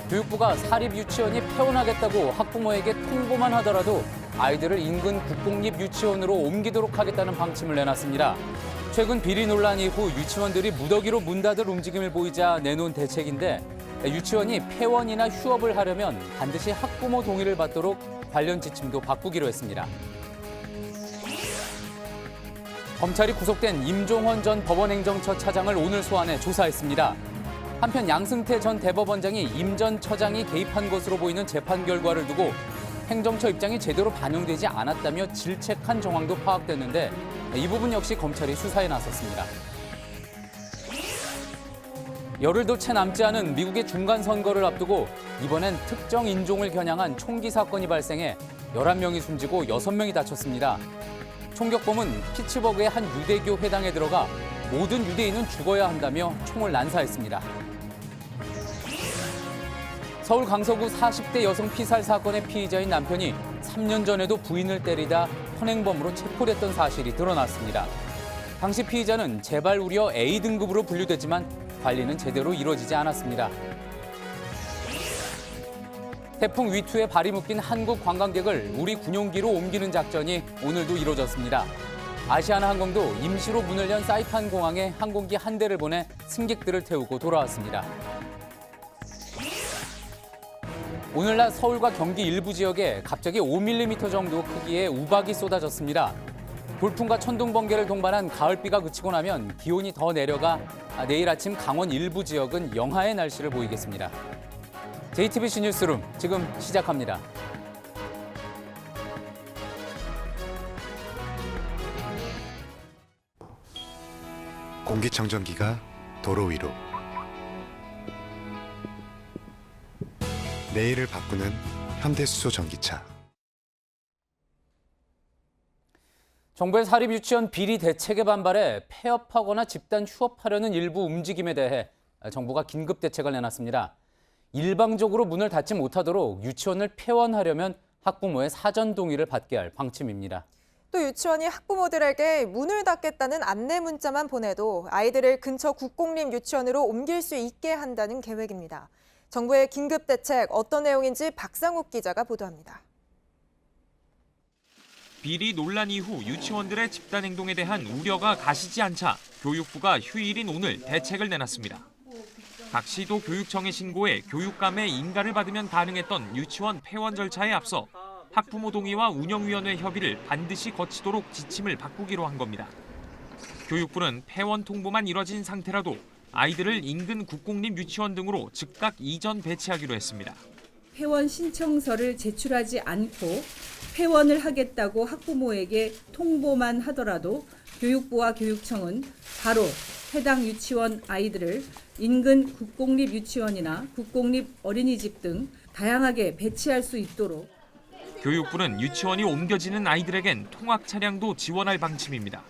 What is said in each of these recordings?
교육부가 사립 유치원이 폐원하겠다고 학부모에게 통보만 하더라도 아이들을 인근 국공립 유치원으로 옮기도록 하겠다는 방침을 내놨습니다. 최근 비리 논란 이후 유치원들이 무더기로 문 닫을 움직임을 보이자 내놓은 대책인데 유치원이 폐원이나 휴업을 하려면 반드시 학부모 동의를 받도록 관련 지침도 바꾸기로 했습니다. 검찰이 구속된 임종원 전 법원행정처 차장을 오늘 소환해 조사했습니다. 한편 양승태 전 대법원장이 임 전 처장이 개입한 것으로 보이는 재판 결과를 두고 행정처 입장이 제대로 반영되지 않았다며 질책한 정황도 파악됐는데 이 부분 역시 검찰이 수사에 나섰습니다. 열흘도 채 남지 않은 미국의 중간선거를 앞두고 이번엔 특정 인종을 겨냥한 총기 사건이 발생해 11명이 숨지고 6명이 다쳤습니다. 총격범은 피츠버그의 한 유대교 회당에 들어가 모든 유대인은 죽어야 한다며 총을 난사했습니다. 서울 강서구 40대 여성 피살 사건의 피의자인 남편이 3년 전에도 부인을 때리다 현행범으로 체포됐던 사실이 드러났습니다. 당시 피의자는 재발 우려 A등급으로 분류됐지만 관리는 제대로 이루어지지 않았습니다. 태풍 위투에 발이 묶인 한국 관광객을 우리 군용기로 옮기는 작전이 오늘도 이루어졌습니다. 아시아나항공도 임시로 문을 연 사이판 공항에 항공기 한 대를 보내 승객들을 태우고 돌아왔습니다. 오늘 낮 서울과 경기 일부 지역에 갑자기 5mm 정도 크기의 우박이 쏟아졌습니다. 돌풍과 천둥 번개를 동반한 가을비가 그치고 나면 기온이 더 내려가 내일 아침 강원 일부 지역은 영하의 날씨를 보이겠습니다. JTBC 뉴스룸 지금 시작합니다. 공기청정기가 도로 위로 내일을 바꾸는 현대수소 전기차. 정부의 사립 유치원 비리 대책에 반발해 폐업하거나 집단 휴업하려는 일부 움직임에 대해 정부가 긴급 대책을 내놨습니다. 일방적으로 문을 닫지 못하도록 유치원을 폐원하려면 학부모의 사전 동의를 받게 할 방침입니다. 또 유치원이 학부모들에게 문을 닫겠다는 안내 문자만 보내도 아이들을 근처 국공립 유치원으로 옮길 수 있게 한다는 계획입니다. 정부의 긴급 대책 어떤 내용인지 박상욱 기자가 보도합니다. 비리 논란 이후 유치원들의 집단 행동에 대한 우려가 가시지 않자 교육부가 휴일인 오늘 대책을 내놨습니다. 각 시도 교육청에 신고해 교육감의 인가를 받으면 가능했던 유치원 폐원 절차에 앞서 학부모 동의와 운영위원회 협의를 반드시 거치도록 지침을 바꾸기로 한 겁니다. 교육부는 폐원 통보만 이뤄진 상태라도 아이들을 인근 국공립 유치원 등으로 즉각 이전 배치하기로 했습니다. 폐원 신청서를 제출하지 않고 폐원을 하겠다고 학부모에게 통보만 하더라도 교육부와 교육청은 바로 해당 유치원 아이들을 인근 국공립 유치원이나 국공립 어린이집 등 다양하게 배치할 수 있도록. 교육부는 유치원이 옮겨지는 아이들에겐 통학 차량도 지원할 방침입니다.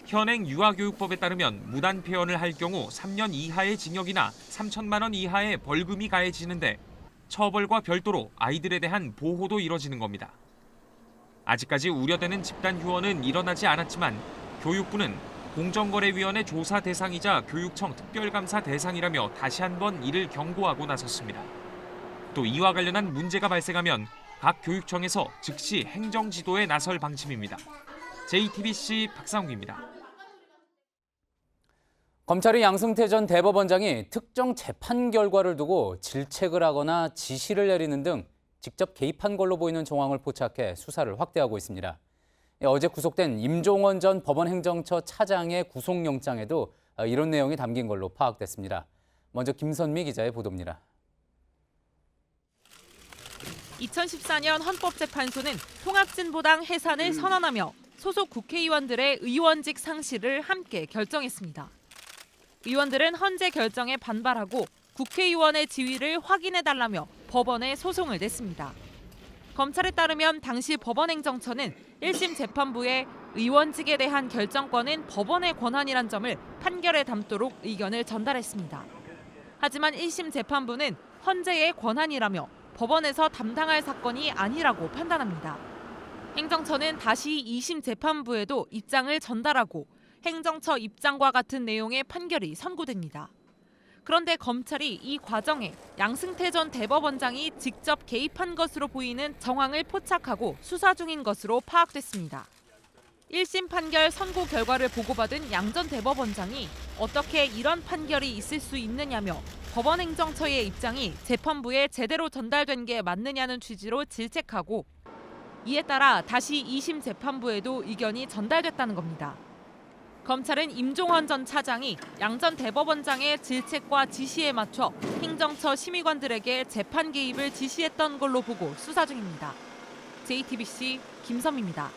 현행 유아교육법에 따르면 무단 폐원을 할 경우 3년 이하의 징역이나 3천만 원 이하의 벌금이 가해지는데 처벌과 별도로 아이들에 대한 보호도 이뤄지는 겁니다. 아직까지 우려되는 집단 휴원은 일어나지 않았지만 교육부는 공정거래위원회 조사 대상이자 교육청 특별감사 대상이라며 다시 한번 이를 경고하고 나섰습니다. 또 이와 관련한 문제가 발생하면 각 교육청에서 즉시 행정지도에 나설 방침입니다. JTBC 박상욱입니다. 검찰이 양승태 전 대법원장이 특정 재판 결과를 두고 질책을 하거나 지시를 내리는 등 직접 개입한 걸로 보이는 정황을 포착해 수사를 확대하고 있습니다. 어제 구속된 임종원 전 법원행정처 차장의 구속영장에도 이런 내용이 담긴 걸로 파악됐습니다. 먼저 김선미 기자의 보도입니다. 2014년 헌법재판소는 통합진보당 해산을 선언하며 소속 국회의원들의 의원직 상실을 함께 결정했습니다. 의원들은 헌재 결정에 반발하고 국회의원의 지위를 확인해달라며 법원에 소송을 냈습니다. 검찰에 따르면 당시 법원행정처는 1심 재판부에 의원직에 대한 결정권은 법원의 권한이란 점을 판결에 담도록 의견을 전달했습니다. 하지만 1심 재판부는 헌재의 권한이라며 법원에서 담당할 사건이 아니라고 판단합니다. 행정처는 다시 2심 재판부에도 입장을 전달하고 행정처 입장과 같은 내용의 판결이 선고됩니다. 그런데 검찰이 이 과정에 양승태 전 대법원장이 직접 개입한 것으로 보이는 정황을 포착하고 수사 중인 것으로 파악됐습니다. 1심 판결 선고 결과를 보고받은 양 전 대법원장이 어떻게 이런 판결이 있을 수 있느냐며 법원 행정처의 입장이 재판부에 제대로 전달된 게 맞느냐는 취지로 질책하고 이에 따라 다시 2심 재판부에도 의견이 전달됐다는 겁니다. 검찰은 임종원 전 차장이 양 전 대법원장의 질책과 지시에 맞춰 행정처 심의관들에게 재판 개입을 지시했던 걸로 보고 수사 중입니다. JTBC 김선미입니다.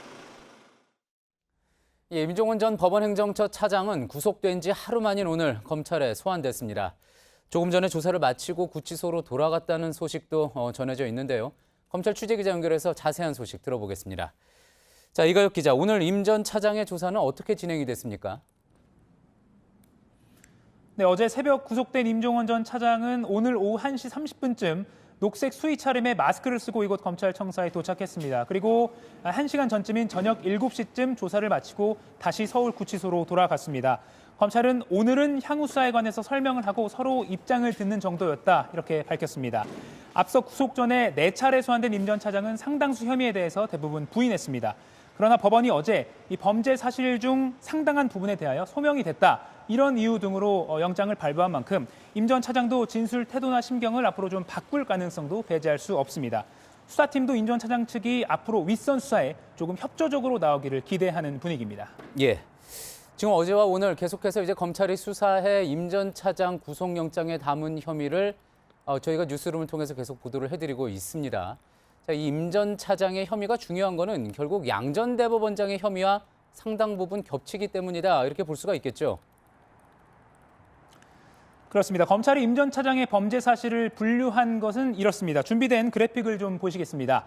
예, 임종원 전 법원행정처 차장은 구속된 지 하루 만인 오늘 검찰에 소환됐습니다. 조금 전에 조사를 마치고 구치소로 돌아갔다는 소식도 전해져 있는데요. 검찰 취재기자 연결해서 자세한 소식 들어보겠습니다. 자, 이가혁 기자, 오늘 임 전 차장의 조사는 어떻게 진행이 됐습니까? 네, 어제 새벽 구속된 임종원 전 차장은 오늘 오후 1시 30분쯤 녹색 수의 차림에 마스크를 쓰고 이곳 검찰청사에 도착했습니다. 그리고 1시간 전쯤인 저녁 7시쯤 조사를 마치고 다시 서울 구치소로 돌아갔습니다. 검찰은 오늘은 향후 수사에 관해서 설명을 하고 서로 입장을 듣는 정도였다, 이렇게 밝혔습니다. 앞서 구속 전에 4차례 소환된 임 전 차장은 상당수 혐의에 대해서 대부분 부인했습니다. 그러나 법원이 어제 이 범죄 사실 중 상당한 부분에 대하여 소명이 됐다, 이런 이유 등으로 영장을 발부한 만큼 임 전 차장도 진술 태도나 심경을 앞으로 좀 바꿀 가능성도 배제할 수 없습니다. 수사팀도 임 전 차장 측이 앞으로 윗선 수사에 조금 협조적으로 나오기를 기대하는 분위기입니다. 예. 지금 어제와 오늘 계속해서 이제 검찰이 수사해 임 전 차장 구속영장에 담은 혐의를 저희가 뉴스룸을 통해서 계속 보도를 해드리고 있습니다. 자, 이 임 전 차장의 혐의가 중요한 거는 결국 양 전 대법원장의 혐의와 상당 부분 겹치기 때문이다, 이렇게 볼 수가 있겠죠. 그렇습니다. 검찰이 임 전 차장의 범죄 사실을 분류한 것은 이렇습니다. 준비된 그래픽을 좀 보시겠습니다.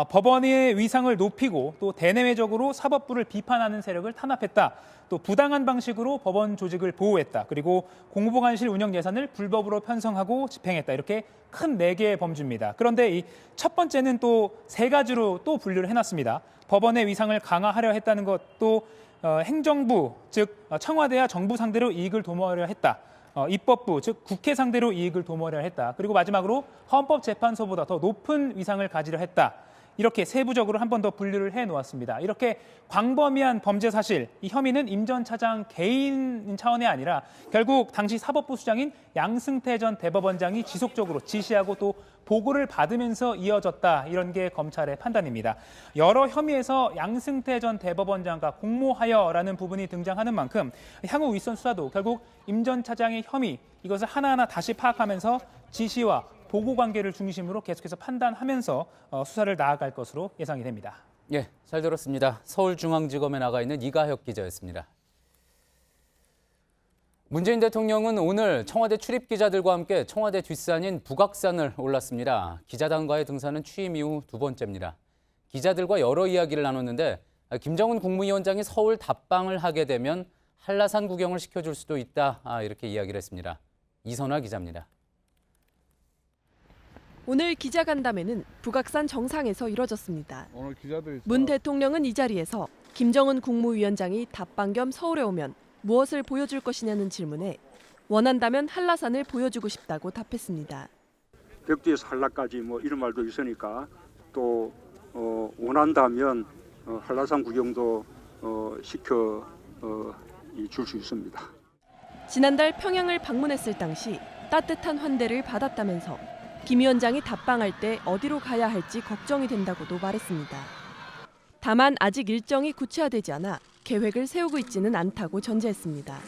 법원의 위상을 높이고 또 대내외적으로 사법부를 비판하는 세력을 탄압했다. 또 부당한 방식으로 법원 조직을 보호했다. 그리고 공보관실 운영 예산을 불법으로 편성하고 집행했다. 이렇게 큰 4개의 범주입니다. 그런데 이 첫 번째는 또 3가지로 또 분류를 해놨습니다. 법원의 위상을 강화하려 했다는 것도 행정부, 즉 청와대와 정부 상대로 이익을 도모하려 했다. 입법부, 즉 국회 상대로 이익을 도모하려 했다. 그리고 마지막으로 헌법재판소보다 더 높은 위상을 가지려 했다. 이렇게 세부적으로 한 번 더 분류를 해놓았습니다. 이렇게 광범위한 범죄 사실, 이 혐의는 임 전 차장 개인 차원이 아니라 결국 당시 사법부 수장인 양승태 전 대법원장이 지속적으로 지시하고 또 보고를 받으면서 이어졌다, 이런 게 검찰의 판단입니다. 여러 혐의에서 양승태 전 대법원장과 공모하여라는 부분이 등장하는 만큼 향후 윗선 수사도 결국 임 전 차장의 혐의, 이것을 하나하나 다시 파악하면서 지시와 보고 관계를 중심으로 계속해서 판단하면서 수사를 나아갈 것으로 예상이 됩니다. 예, 잘 들었습니다. 서울중앙지검에 나가 있는 이가혁 기자였습니다. 문재인 대통령은 오늘 청와대 출입 기자들과 함께 청와대 뒷산인 북악산을 올랐습니다. 기자단과의 등산은 취임 이후 2번째입니다. 기자들과 여러 이야기를 나눴는데 김정은 국무위원장이 서울 답방을 하게 되면 한라산 구경을 시켜줄 수도 있다, 이렇게 이야기를 했습니다. 이선화 기자입니다. 오늘 기자간담회는 북악산 정상에서 이뤄졌습니다. 문 대통령은 이 자리에서 김정은 국무위원장이 답방 겸 서울에 오면 무엇을 보여줄 것이냐는 질문에 원한다면 한라산을 보여주고 싶다고 답했습니다. 벽지에서 한라까지 이런 말도 있으니까 또 원한다면 한라산 구경도 시켜 줄 수 있습니다. 지난달 평양을 방문했을 당시 따뜻한 환대를 받았다면서 김 위원장이 답방할 때 어디로 가야 할지 걱정이 된다고도 말했습니다. 다만 아직 일정이 구체화되지 않아 계획을 세우고 있지는 않다고 전제했습니다.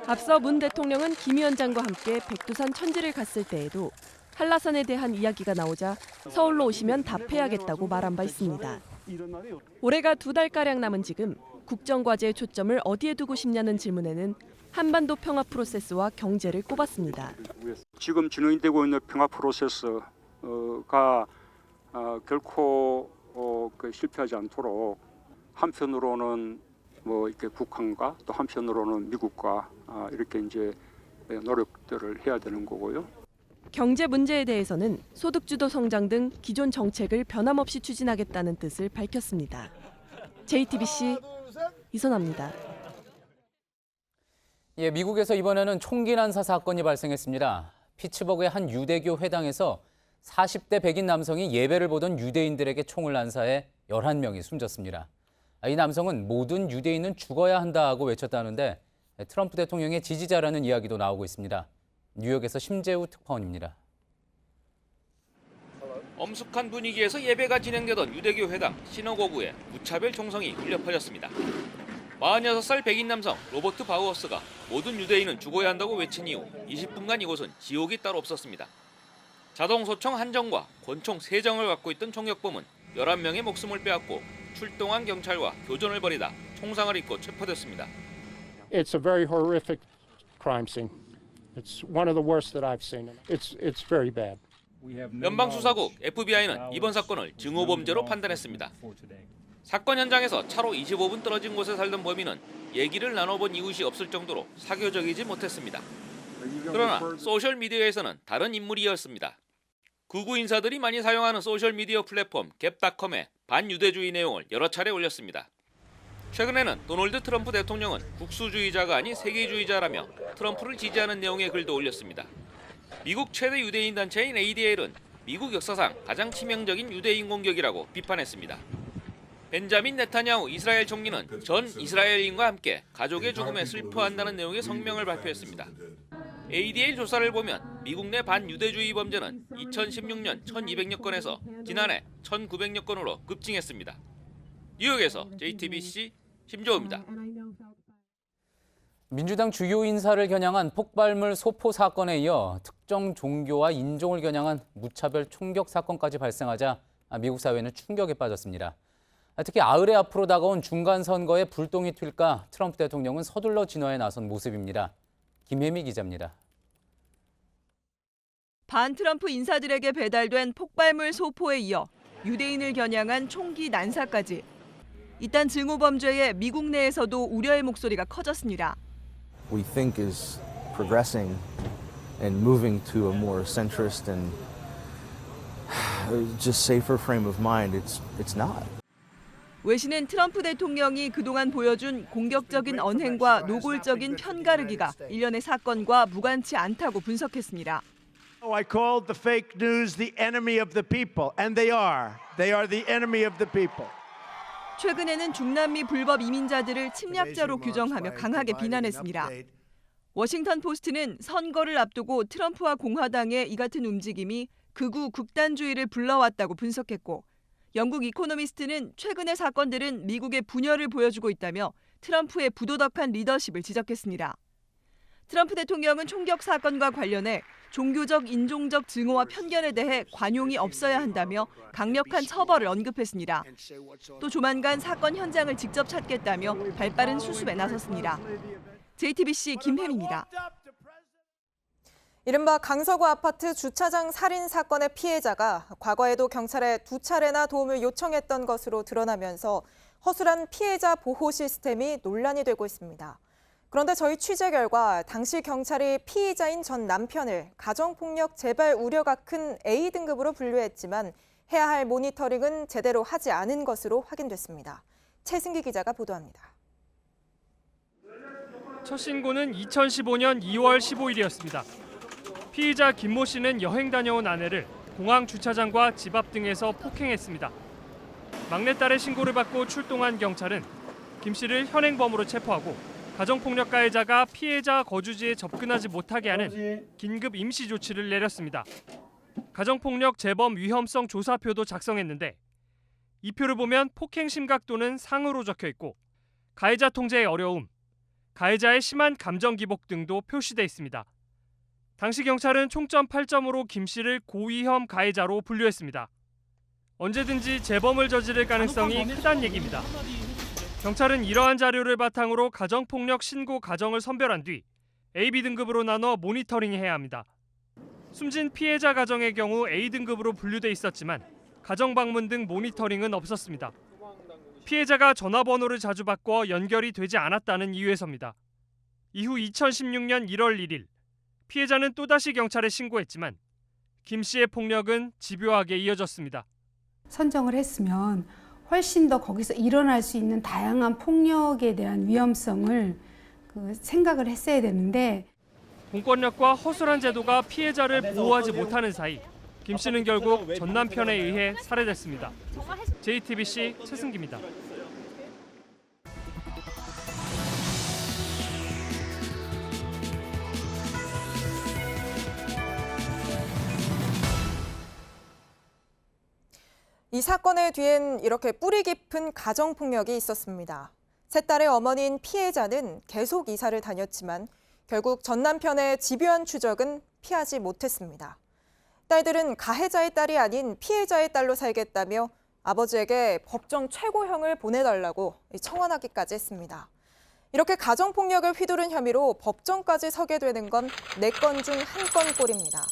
앞서 문 대통령은 김 위원장과 함께 백두산 천지를 갔을 때에도 한라산에 대한 이야기가 나오자 서울로 오시면 답해야겠다고 말한 바 있습니다. 올해가 2달가량 남은 지금 국정과제의 초점을 어디에 두고 싶냐는 질문에는 한반도 평화 프로세스와 경제를 꼽았습니다. 지금 진행되고 있는 평화 프로세스가 결코 실패하지 않도록 한편으로는 이렇게 북한과 또 한편으로는 미국과 이렇게 이제 노력들을 해야 되는 거고요. 경제 문제에 대해서는 소득주도 성장 등 기존 정책을 변함없이 추진하겠다는 뜻을 밝혔습니다. JTBC 이선아입니다. 예, 미국에서 이번에는 총기 난사 사건이 발생했습니다. 피츠버그의 한 유대교 회당에서 40대 백인 남성이 예배를 보던 유대인들에게 총을 난사해 11명이 숨졌습니다. 이 남성은 모든 유대인은 죽어야 한다고 외쳤다는데 트럼프 대통령의 지지자라는 이야기도 나오고 있습니다. 뉴욕에서 심재우 특파원입니다. 엄숙한 분위기에서 예배가 진행되던 유대교 회당 시너고그에 무차별 총성이 울려 퍼졌습니다. 46살 백인 남성 로버트 바우어스가 모든 유대인은 죽어야 한다고 외친 이후 20분간 이곳은 지옥이 따로 없었습니다. 자동소총 한정과 권총 3정을 갖고 있던 총격범은 11명의 목숨을 빼앗고 출동한 경찰과 교전을 벌이다 총상을 입고 체포됐습니다. It's a very horrific crime scene. It's one of the worst that I've seen. It's very bad. 연방수사국 FBI는 이번 사건을 증오범죄로 판단했습니다. 사건 현장에서 차로 25분 떨어진 곳에 살던 범인은 얘기를 나눠본 이웃이 없을 정도로 사교적이지 못했습니다. 그러나 소셜미디어에서는 다른 인물이었습니다. 극우 인사들이 많이 사용하는 소셜미디어 플랫폼 갭닷컴에 반유대주의 내용을 여러 차례 올렸습니다. 최근에는 도널드 트럼프 대통령은 국수주의자가 아닌 세계주의자라며 트럼프를 지지하는 내용의 글도 올렸습니다. 미국 최대 유대인 단체인 ADL은 미국 역사상 가장 치명적인 유대인 공격이라고 비판했습니다. 벤자민 네타냐후 이스라엘 총리는 전 이스라엘인과 함께 가족의 죽음에 슬퍼한다는 내용의 성명을 발표했습니다. ADL 조사를 보면 미국 내 반유대주의 범죄는 2016년 1,200여 건에서 지난해 1,900여 건으로 급증했습니다. 뉴욕에서 JTBC 심조우입니다. 민주당 주요 인사를 겨냥한 폭발물 소포 사건에 이어 특정 종교와 인종을 겨냥한 무차별 총격 사건까지 발생하자 미국 사회는 충격에 빠졌습니다. 특히 아흘에 앞으로 다가온 중간 선거에 불똥이 튈까 트럼프 대통령은 서둘러 진화에 나선 모습입니다. 김혜미 기자입니다. 반트럼프 인사들에게 배달된 폭발물 소포에 이어 유대인을 겨냥한 총기 난사까지. 이딴 증오범죄에 미국 내에서도 우려의 목소리가 커졌습니다. We think is progressing and moving to a more centrist and just safer frame of mind. It's not. 외신은 트럼프 대통령이 그동안 보여준 공격적인 언행과 노골적인 편가르기가 일련의 사건과 무관치 않다고 분석했습니다. I called the fake news the enemy of the people, and they are. They are the enemy of the people. 최근에는 중남미 불법 이민자들을 침략자로 규정하며 강하게 비난했습니다. 워싱턴 포스트는 선거를 앞두고 트럼프와 공화당의 이 같은 움직임이 극우 극단주의를 불러왔다고 분석했고, 영국 이코노미스트는 최근의 사건들은 미국의 분열을 보여주고 있다며 트럼프의 부도덕한 리더십을 지적했습니다. 트럼프 대통령은 총격 사건과 관련해 종교적, 인종적 증오와 편견에 대해 관용이 없어야 한다며 강력한 처벌을 언급했습니다. 또 조만간 사건 현장을 직접 찾겠다며 발빠른 수습에 나섰습니다. JTBC 김혜미입니다. 이른바 강서구 아파트 주차장 살인 사건의 피해자가 과거에도 경찰에 2차례나 도움을 요청했던 것으로 드러나면서 허술한 피해자 보호 시스템이 논란이 되고 있습니다. 그런데 저희 취재 결과 당시 경찰이 피의자인 전 남편을 가정폭력 재발 우려가 큰 A등급으로 분류했지만 해야 할 모니터링은 제대로 하지 않은 것으로 확인됐습니다. 최승기 기자가 보도합니다. 첫 신고는 2015년 2월 15일이었습니다. 피의자 김모 씨는 여행 다녀온 아내를 공항 주차장과 집 앞 등에서 폭행했습니다. 막내딸의 신고를 받고 출동한 경찰은 김 씨를 현행범으로 체포하고 가정폭력 가해자가 피해자 거주지에 접근하지 못하게 하는 긴급 임시 조치를 내렸습니다. 가정폭력 재범 위험성 조사표도 작성했는데 이 표를 보면 폭행 심각도는 상으로 적혀 있고 가해자 통제의 어려움, 가해자의 심한 감정 기복 등도 표시돼 있습니다. 당시 경찰은 총점 8점으로 김 씨를 고위험 가해자로 분류했습니다. 언제든지 재범을 저지를 가능성이 크다는 얘기입니다. 경찰은 이러한 자료를 바탕으로 가정폭력 신고 가정을 선별한 뒤 AB 등급으로 나눠 모니터링해야 합니다. 숨진 피해자 가정의 경우 A등급으로 분류돼 있었지만 가정 방문 등 모니터링은 없었습니다. 피해자가 전화번호를 자주 바꿔 연결이 되지 않았다는 이유에서입니다. 이후 2016년 1월 1일 피해자는 또다시 경찰에 신고했지만 김 씨의 폭력은 집요하게 이어졌습니다. 선정을 했으면 훨씬 더 거기서 일어날 수 있는 다양한 폭력에 대한 위험성을 생각을 했어야 되는데 공권력과 허술한 제도가 피해자를 보호하지 못하는 사이 김 씨는 결국 전 남편에 의해 살해됐습니다. JTBC 최승기입니다. 이 사건의 뒤엔 이렇게 뿌리 깊은 가정폭력이 있었습니다. 세 딸의 어머니인 피해자는 계속 이사를 다녔지만 결국 전 남편의 집요한 추적은 피하지 못했습니다. 딸들은 가해자의 딸이 아닌 피해자의 딸로 살겠다며 아버지에게 법정 최고형을 보내달라고 청원하기까지 했습니다. 이렇게 가정폭력을 휘두른 혐의로 법정까지 서게 되는 건 4건 중 1건 꼴입니다.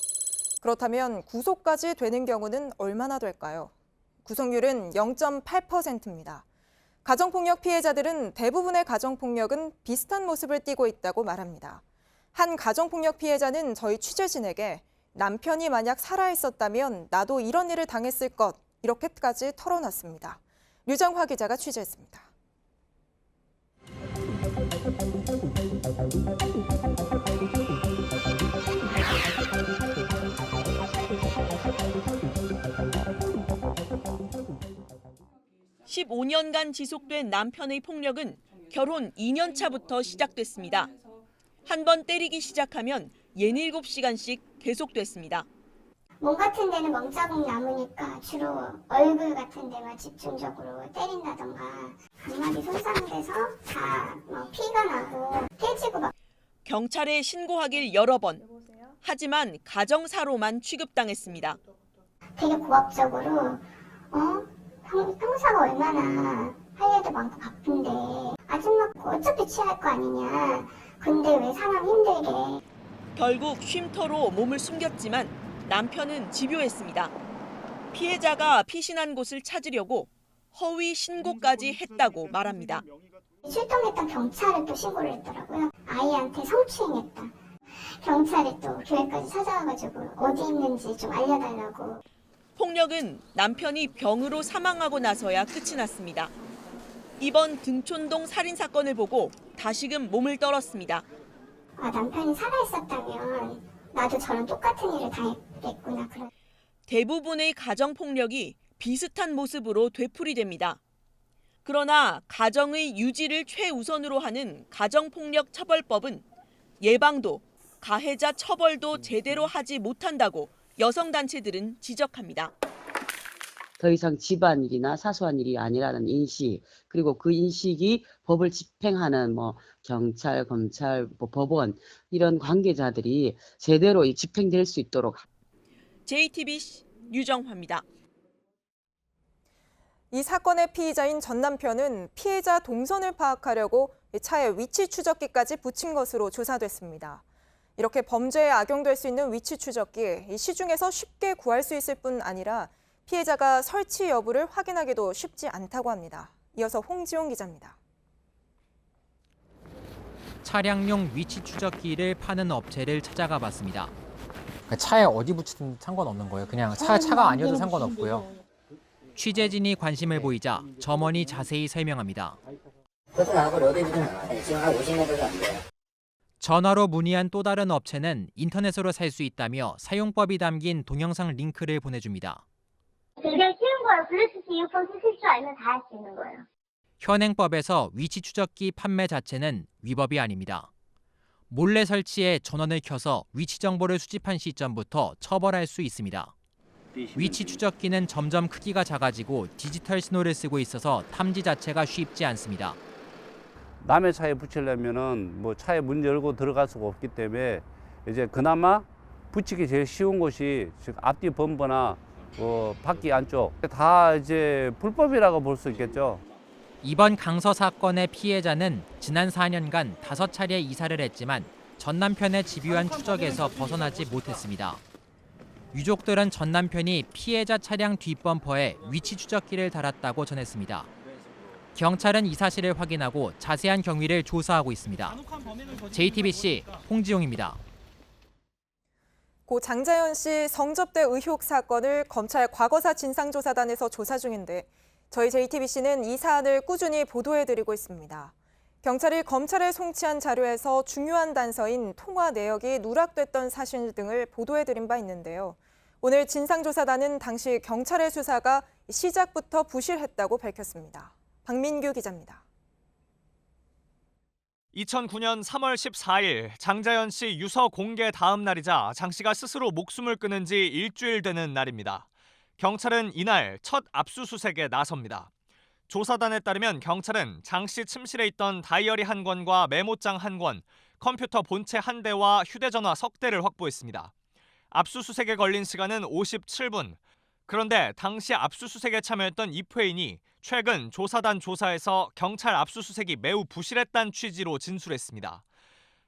그렇다면 구속까지 되는 경우는 얼마나 될까요? 구속률은 0.8%입니다. 가정폭력 피해자들은 대부분의 가정폭력은 비슷한 모습을 띠고 있다고 말합니다. 한 가정폭력 피해자는 저희 취재진에게 남편이 만약 살아있었다면 나도 이런 일을 당했을 것, 이렇게까지 털어놨습니다. 류정화 기자가 취재했습니다. (15년간) 지속된 남편의 폭력은 결혼 2년 차부터 시작됐습니다. 한 번 때리기 시작하면 67시간씩 계속됐습니다. 몸 같은 데는 멍자국 남으니까 주로 얼굴 같은 데만 집중적으로 때린다던가 각막이 손상돼서 다 피가 나고 깨지고 막. 경찰에 신고하길 여러 번. 하지만 가정사로만 취급당했습니다. 되게 고압적으로 형사가 얼마나 할 일도 많고 바쁜데 아줌마 어차피 취할 거 아니냐. 근데 왜 사람 힘들게. 결국 쉼터로 몸을 숨겼지만 남편은 집요했습니다. 피해자가 피신한 곳을 찾으려고 허위 신고까지 했다고 말합니다. 출동했던 경찰에 또 신고를 했더라고요. 아이한테 성추행했다. 경찰이 또 교회까지 찾아와가지고 어디 있는지 좀 알려달라고. 폭력은 남편이 병으로 사망하고 나서야 끝이 났습니다. 이번 등촌동 살인사건을 보고 다시금 몸을 떨었습니다. 남편이 살아있었다면 나도 저런 똑같은 일을 당했겠구나. 대부분의 가정폭력이 비슷한 모습으로 되풀이됩니다. 그러나 가정의 유지를 최우선으로 하는 가정폭력처벌법은 예방도 가해자 처벌도 제대로 하지 못한다고 여성단체들은 지적합니다. 더 이상 집안일이나 사소한 일이 아니라는 인식, 그리고 그 인식이 법을 집행하는 경찰, 검찰, 법원 이런 관계자들이 제대로 집행될 수 있도록. JTBC 류정화입니다. 이 사건의 피의자인 전 남편은 피해자 동선을 파악하려고 차에 위치 추적기까지 붙인 것으로 조사됐습니다. 이렇게 범죄에 악용될 수 있는 위치 추적기, 시중에서 쉽게 구할 수 있을 뿐 아니라 피해자가 설치 여부를 확인하기도 쉽지 않다고 합니다. 이어서 홍지용 기자입니다. 차량용 위치 추적기를 파는 업체를 찾아가 봤습니다. 차에 어디 붙이든 상관없는 거예요. 그냥 차가 아니어도 상관없고요. 취재진이 관심을 보이자 점원이 자세히 설명합니다. 전화로 문의한 또 다른 업체는 인터넷으로 살 수 있다며 사용법이 담긴 동영상 링크를 보내줍니다. 굉장히 쉬운 거예요. 블루투스 이어폰 쓰실 줄 알면 다 할 수 있는 거예요. 현행법에서 위치 추적기 판매 자체는 위법이 아닙니다. 몰래 설치해 전원을 켜서 위치 정보를 수집한 시점부터 처벌할 수 있습니다. 위치 추적기는 점점 크기가 작아지고 디지털 신호를 쓰고 있어서 탐지 자체가 쉽지 않습니다. 남의 차에 붙이려면은 차에 문 열고 들어갈 수가 없기 때문에 이제 그나마 붙이기 제일 쉬운 곳이 즉 앞뒤 범퍼나 바퀴 안쪽 다 이제 불법이라고 볼 수 있겠죠. 이번 강서 사건의 피해자는 지난 4년간 5차례 이사를 했지만 전 남편의 집요한 추적에서 벗어나지 못했습니다. 유족들은 전 남편이 피해자 차량 뒷범퍼에 위치 추적기를 달았다고 전했습니다. 경찰은 이 사실을 확인하고 자세한 경위를 조사하고 있습니다. JTBC 홍지용입니다. 고 장자연 씨 성접대 의혹 사건을 검찰 과거사 진상조사단에서 조사 중인데 저희 JTBC는 이 사안을 꾸준히 보도해드리고 있습니다. 경찰이 검찰에 송치한 자료에서 중요한 단서인 통화 내역이 누락됐던 사실 등을 보도해드린 바 있는데요. 오늘 진상조사단은 당시 경찰의 수사가 시작부터 부실했다고 밝혔습니다. 박민규 기자입니다. 2009년 3월 14일 장자연 씨 유서 공개 다음 날이자 장 씨가 스스로 목숨을 끊은 지 일주일 되는 날입니다. 경찰은 이날 첫 압수수색에 나섭니다. 조사단에 따르면 경찰은 장 씨 침실에 있던 다이어리 한 권과 메모장 한 권, 컴퓨터 본체 한 대와 휴대전화 석 대를 확보했습니다. 압수수색에 걸린 시간은 57분. 그런데 당시 압수수색에 참여했던 입회인이 최근 조사단 조사에서 경찰 압수수색이 매우 부실했다는 취지로 진술했습니다.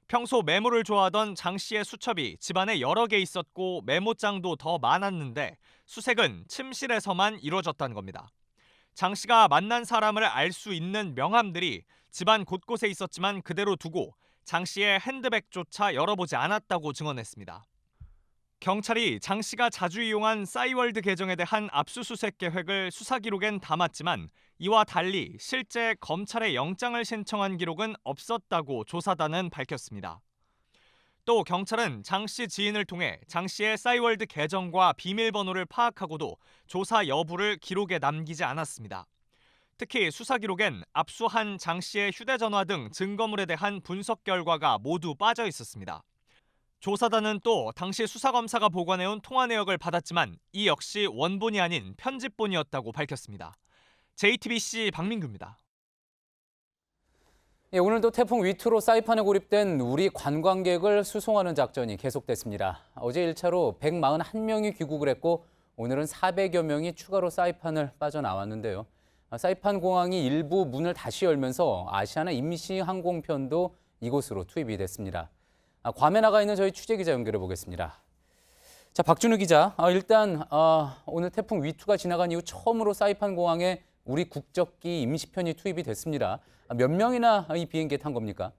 평소 메모를 좋아하던 장 씨의 수첩이 집안에 여러 개 있었고 메모장도 더 많았는데 수색은 침실에서만 이루어졌다는 겁니다. 장 씨가 만난 사람을 알 수 있는 명함들이 집안 곳곳에 있었지만 그대로 두고 장 씨의 핸드백조차 열어보지 않았다고 증언했습니다. 경찰이 장 씨가 자주 이용한 싸이월드 계정에 대한 압수수색 계획을 수사 기록엔 담았지만 이와 달리 실제 검찰에 영장을 신청한 기록은 없었다고 조사단은 밝혔습니다. 또 경찰은 장 씨 지인을 통해 장 씨의 싸이월드 계정과 비밀번호를 파악하고도 조사 여부를 기록에 남기지 않았습니다. 특히 수사 기록엔 압수한 장 씨의 휴대전화 등 증거물에 대한 분석 결과가 모두 빠져 있었습니다. 조사단은 또 당시 수사검사가 보관해온 통화 내역을 받았지만 이 역시 원본이 아닌 편집본이었다고 밝혔습니다. JTBC 박민규입니다. 예, 오늘도 태풍 위투로 사이판에 고립된 우리 관광객을 수송하는 작전이 계속됐습니다. 어제 1차로 141명이 귀국을 했고 오늘은 400여 명이 추가로 사이판을 빠져나왔는데요. 사이판 공항이 일부 문을 다시 열면서 아시아나 임시 항공편도 이곳으로 투입이 됐습니다. 괌에 나가 있는 저희 취재기자 연결해 보겠습니다. 자, 박준우 기자, 일단 오늘 태풍 위투가 지나간 이후 처음으로 사이판 공항에 우리 국적기 임시편이 투입이 됐습니다. 몇 명이나 이 비행기에 탄 겁니까?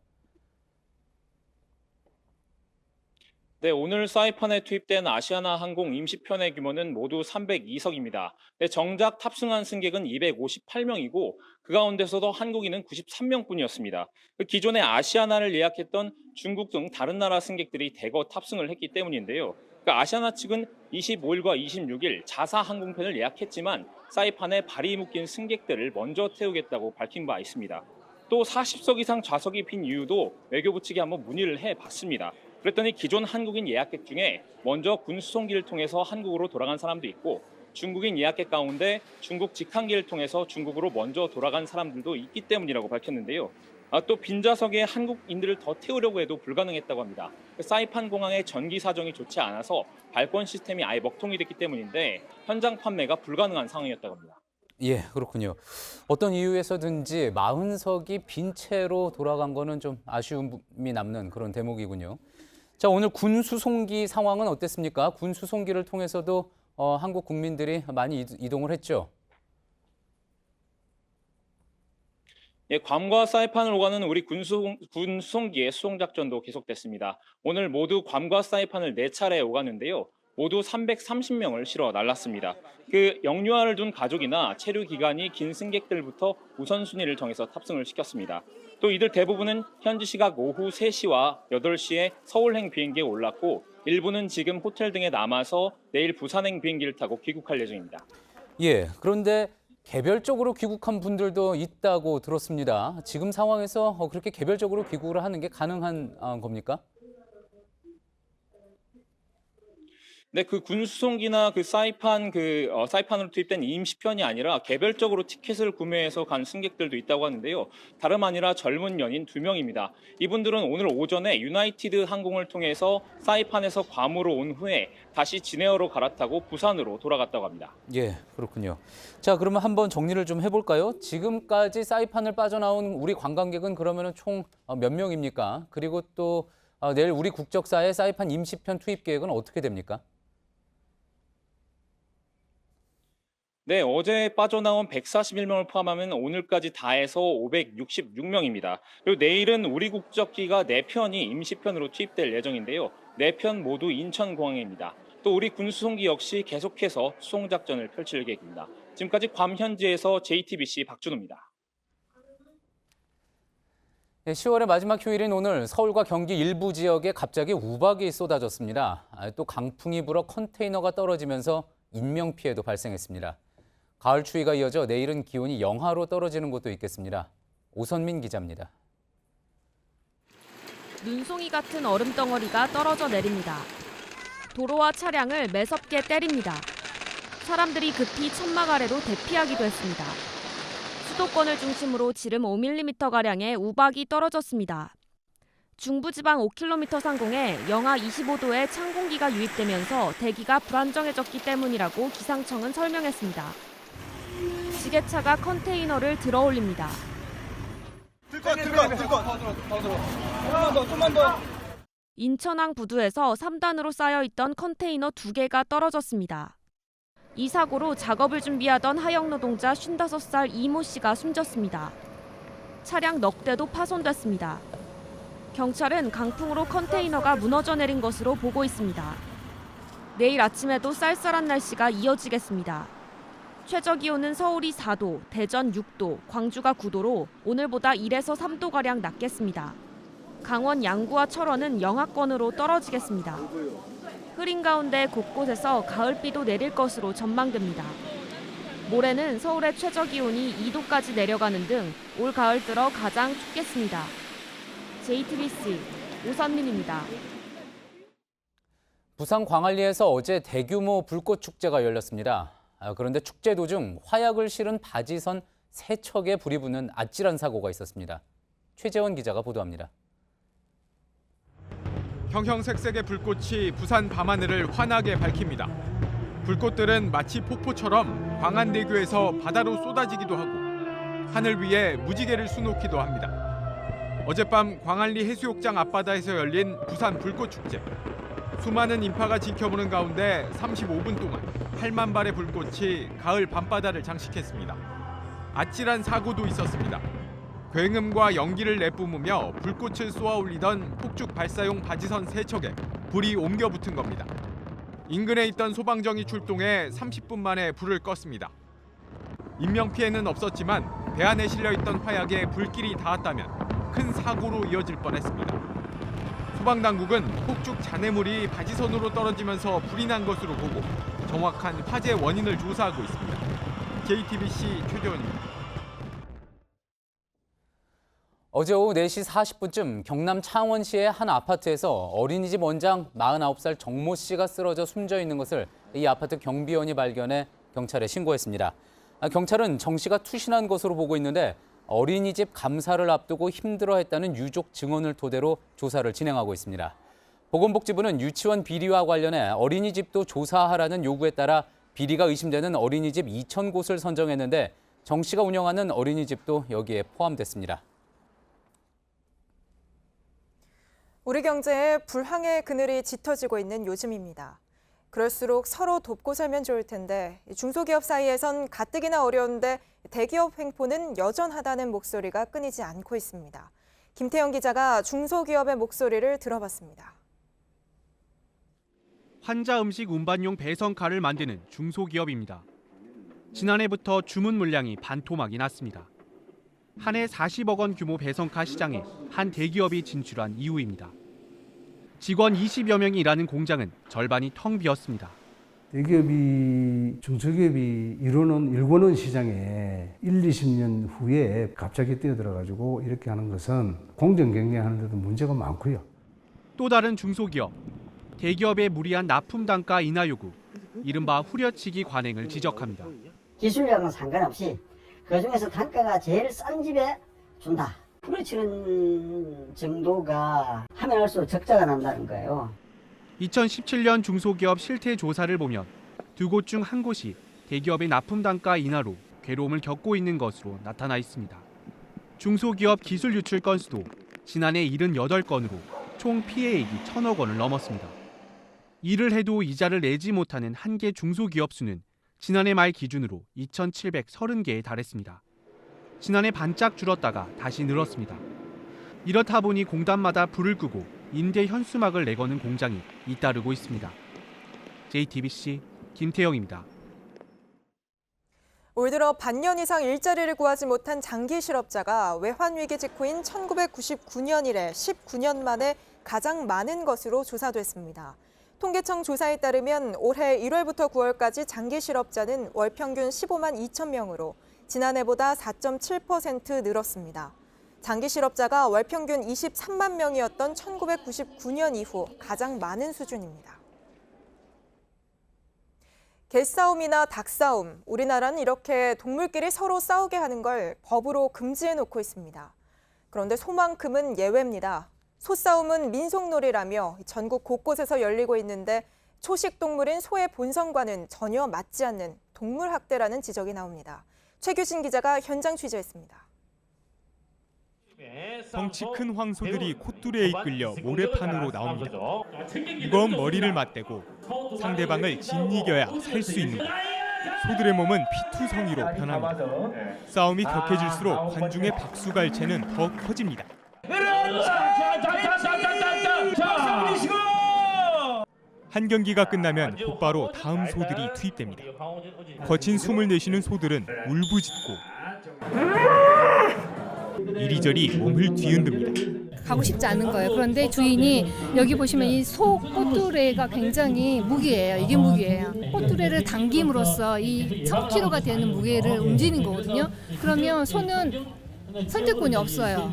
네, 오늘 사이판에 투입된 아시아나 항공 임시편의 규모는 모두 302석입니다. 네, 정작 탑승한 승객은 258명이고 그 가운데서도 한국인은 93명뿐이었습니다. 기존에 아시아나를 예약했던 중국 등 다른 나라 승객들이 대거 탑승을 했기 때문인데요. 아시아나 측은 25일과 26일 자사 항공편을 예약했지만 사이판에 발이 묶인 승객들을 먼저 태우겠다고 밝힌 바 있습니다. 또 40석 이상 좌석이 빈 이유도 외교부 측에 한번 문의를 해봤습니다. 그랬더니 기존 한국인 예약객 중에 먼저 군수송기를 통해서 한국으로 돌아간 사람도 있고 중국인 예약객 가운데 중국 직항기를 통해서 중국으로 먼저 돌아간 사람들도 있기 때문이라고 밝혔는데요. 또 빈좌석에 한국인들을 더 태우려고 해도 불가능했다고 합니다. 사이판 공항의 전기 사정이 좋지 않아서 발권 시스템이 아예 먹통이 됐기 때문인데 현장 판매가 불가능한 상황이었다고 합니다. 예, 그렇군요. 어떤 이유에서든지 40석이 빈 채로 돌아간 거는 좀 아쉬움이 남는 그런 대목이군요. 자, 오늘 군 수송기 상황은 어땠습니까? 군 수송기를 통해서도 한국 국민들이 많이 이동을 했죠. 예, 괌과 사이판을 오가는 우리 군 수송기의 수송 작전도 계속됐습니다. 오늘 모두 괌과 사이판을 4차례 오갔는데요. 모두 330명을 실어 날랐습니다. 영유아를 둔 가족이나 체류 기간이 긴 승객들부터 우선순위를 정해서 탑승을 시켰습니다. 또 이들 대부분은 현지 시각 오후 3시와 8시에 서울행 비행기에 올랐고 일부는 지금 호텔 등에 남아서 내일 부산행 비행기를 타고 귀국할 예정입니다. 예, 그런데 개별적으로 귀국한 분들도 있다고 들었습니다. 지금 상황에서 그렇게 개별적으로 귀국을 하는 게 가능한 겁니까? 네, 군 수송기나 사이판으로 투입된 임시편이 아니라 개별적으로 티켓을 구매해서 간 승객들도 있다고 하는데요. 다름 아니라 젊은 연인 2명입니다. 이분들은 오늘 오전에 유나이티드 항공을 통해서 사이판에서 괌으로 온 후에 다시 지네어로 갈아타고 부산으로 돌아갔다고 합니다. 예, 그렇군요. 자, 그러면 한번 정리를 좀 해볼까요? 지금까지 사이판을 빠져나온 우리 관광객은 그러면 총 몇 명입니까? 그리고 또 내일 우리 국적사의 사이판 임시편 투입 계획은 어떻게 됩니까? 네, 어제 빠져나온 141명을 포함하면 오늘까지 다 해서 566명입니다. 그리고 내일은 우리 국적기가 4편이 임시편으로 투입될 예정인데요. 4편 모두 인천공항입니다. 또 우리 군수송기 역시 계속해서 수송작전을 펼칠 계획입니다. 지금까지 괌 현지에서 JTBC 박준호입니다. 10월의 마지막 휴일인 오늘 서울과 경기 일부 지역에 갑자기 우박이 쏟아졌습니다. 또 강풍이 불어 컨테이너가 떨어지면서 인명피해도 발생했습니다. 가을 추위가 이어져 내일은 기온이 영하로 떨어지는 곳도 있겠습니다. 오선민 기자입니다. 눈송이 같은 얼음 덩어리가 떨어져 내립니다. 도로와 차량을 매섭게 때립니다. 사람들이 급히 천막 아래로 대피하기도 했습니다. 수도권을 중심으로 지름 5mm가량의 우박이 떨어졌습니다. 중부지방 5km 상공에 영하 25도의 찬 공기가 유입되면서 대기가 불안정해졌기 때문이라고 기상청은 설명했습니다. 지게차가 컨테이너를 들어 올립니다. 좀만 더. 인천항 부두에서 3단으로 쌓여있던 컨테이너 2개가 떨어졌습니다. 이 사고로 작업을 준비하던 하역 노동자 55살 이모 씨가 숨졌습니다. 차량 넉 대도 파손됐습니다. 경찰은 강풍으로 컨테이너가 무너져 내린 것으로 보고 있습니다. 내일 아침에도 쌀쌀한 날씨가 이어지겠습니다. 최저 기온은 서울이 4도, 대전 6도, 광주가 9도로 오늘보다 1에서 3도가량 낮겠습니다. 강원 양구와 철원은 영하권으로 떨어지겠습니다. 흐린 가운데 곳곳에서 가을비도 내릴 것으로 전망됩니다. 모레는 서울의 최저 기온이 2도까지 내려가는 등 올 가을 들어 가장 춥겠습니다. JTBC 오선민입니다. 부산 광안리에서 어제 대규모 불꽃 축제가 열렸습니다. 그런데 축제 도중 화약을 실은 바지선 3척에 불이 붙는 아찔한 사고가 있었습니다. 최재원 기자가 보도합니다. 형형색색의 불꽃이 부산 밤하늘을 환하게 밝힙니다. 불꽃들은 마치 폭포처럼 광안대교에서 바다로 쏟아지기도 하고 하늘 위에 무지개를 수놓기도 합니다. 어젯밤 광안리 해수욕장 앞바다에서 열린 부산 불꽃축제. 수많은 인파가 지켜보는 가운데 35분 동안 8만 발의 불꽃이 가을 밤바다를 장식했습니다. 아찔한 사고도 있었습니다. 굉음과 연기를 내뿜으며 불꽃을 쏘아올리던 폭죽 발사용 바지선 3척에 불이 옮겨 붙은 겁니다. 인근에 있던 소방정이 출동해 30분 만에 불을 껐습니다. 인명피해는 없었지만 배 안에 실려있던 화약에 불길이 닿았다면 큰 사고로 이어질 뻔했습니다. 소방당국은 폭죽 잔해물이 바지선으로 떨어지면서 불이 난 것으로 보고 정확한 화재 원인을 조사하고 있습니다. JTBC 최재원입니다. 어제 오후 4시 40분쯤 경남 창원시의 한 아파트에서 어린이집 원장 49살 정모 씨가 쓰러져 숨져 있는 것을 이 아파트 경비원이 발견해 경찰에 신고했습니다. 경찰은 정 씨가 투신한 것으로 보고 있는데 어린이집 감사를 앞두고 힘들어했다는 유족 증언을 토대로 조사를 진행하고 있습니다. 보건복지부는 유치원 비리와 관련해 어린이집도 조사하라는 요구에 따라 비리가 의심되는 어린이집 2,000곳을 선정했는데 정 씨가 운영하는 어린이집도 여기에 포함됐습니다. 우리 경제에 불황의 그늘이 짙어지고 있는 요즘입니다. 그럴수록 서로 돕고 살면 좋을 텐데 중소기업 사이에선 가뜩이나 어려운데 대기업 횡포는 여전하다는 목소리가 끊이지 않고 있습니다. 김태영 기자가 중소기업의 목소리를 들어봤습니다. 환자 음식 운반용 배송카를 만드는 중소기업입니다. 지난해부터 주문 물량이 반토막이 났습니다. 한 해 40억 원 규모 배송카 시장에 한 대기업이 진출한 이유입니다. 직원 20여 명이 일하는 공장은 절반이 텅 비었습니다. 대기업이 중소기업이 일궈놓은 시장에 20년 후에 갑자기 뛰어들어가지고 이렇게 하는 것은 공정 경쟁하는 데도 문제가 많고요. 또 다른 중소기업, 대기업의 무리한 납품 단가 인하 요구, 이른바 후려치기 관행을 지적합니다. 기술력은 상관없이 그중에서 단가가 제일 싼 집에 준다. 후려치는 정도가 하면 할수록 적자가 난다는 거예요. 2017년 중소기업 실태 조사를 보면 두 곳 중 한 곳이 대기업의 납품 단가 인하로 괴로움을 겪고 있는 것으로 나타나 있습니다. 중소기업 기술 유출 건수도 지난해 78건으로 총 피해액이 1,000억 원을 넘었습니다. 일을 해도 이자를 내지 못하는 한개 중소기업 수는 지난해 말 기준으로 2,730개에 달했습니다. 지난해 반짝 줄었다가 다시 늘었습니다. 이렇다 보니 공단마다 불을 끄고 임대 현수막을 내거는 공장이 잇따르고 있습니다. JTBC 김태영입니다. 올 들어 반년 이상 일자리를 구하지 못한 장기 실업자가 외환위기 직후인 1999년 이래 19년 만에 가장 많은 것으로 조사됐습니다. 통계청 조사에 따르면 올해 1월부터 9월까지 장기 실업자는 월 평균 15만 2천 명으로 지난해보다 4.7% 늘었습니다. 장기 실업자가 월 평균 23만 명이었던 1999년 이후 가장 많은 수준입니다. 개싸움이나 닭싸움, 우리나라는 이렇게 동물끼리 서로 싸우게 하는 걸 법으로 금지해놓고 있습니다. 그런데 소만큼은 예외입니다. 소싸움은 민속놀이라며 전국 곳곳에서 열리고 있는데 초식 동물인 소의 본성과는 전혀 맞지 않는 동물 학대라는 지적이 나옵니다. 최규진 기자가 현장 취재했습니다. 덩치 큰 황소들이 콧뚜레에 이끌려 모래판으로 나옵니다. 무거운 머리를 맞대고 상대방을 짓이겨야 살 수 있는 것. 소들의 몸은 피투성이로 변합니다. 싸움이 격해질수록 관중의 박수갈채는 더 커집니다. 한 경기가 끝나면 곧바로 다음 소들이 투입됩니다. 거친 숨을 내쉬는 소들은 울부짖고 이리저리 몸을 뒤흔듭니다. 가고 싶지 않은 거예요. 그런데 주인이 여기 보시면 이 소 꽃두레가 굉장히 무게예요. 이게 무게예요. 꽃두레를 당김으로써 이 1000kg가 되는 무게를 움직이는 거거든요. 그러면 소는 선택권이 없어요.